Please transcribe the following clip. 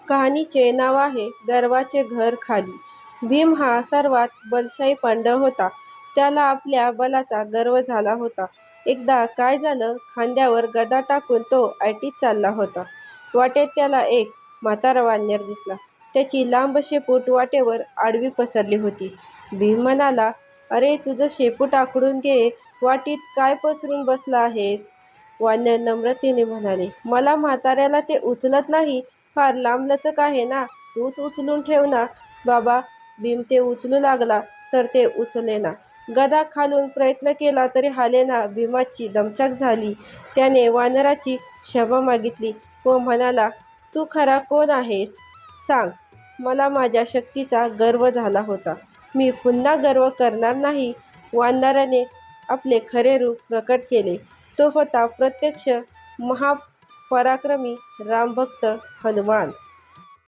कहाणीचे नाव आहे गर्वाचे घर खाली. भीम हा सर्वात बलशाही पांडव होता. त्याला आपल्या बलाचा गर्व झाला होता. एकदा काय झालं, खांद्यावर गदा टाकून तो ऐटीत चालला होता. वाटेत त्याला एक म्हातारा वानर दिसला. त्याची लांब शेपूट वाटेवर आडवी पसरली होती. भीम म्हणाला, "अरे, तुझं शेपूट आखडून घे, वाटेत काय पसरून बसला आहेस?" वानर नम्रतेने म्हणाले, "मला म्हाताऱ्याला ते उचलत नाही. फार लांबलचक आहे ना, तूच उचलून ठेव ना." "बाबा." भीम ते उचलू लागला तर ते उचलेना. गदा खालून प्रयत्न केला तरी हालेना. भीमाची दमछाक झाली. त्याने वानराची क्षमा मागितली व म्हणाला, "तू खरा कोण आहेस? सांग. मला माझ्या शक्तीचा गर्व झाला होता. मी पुन्हा गर्व करणार नाही." वानराने आपले खरे रूप प्रकट केले. तो होता प्रत्यक्ष महापराक्रमी रामभक्त हनुमान.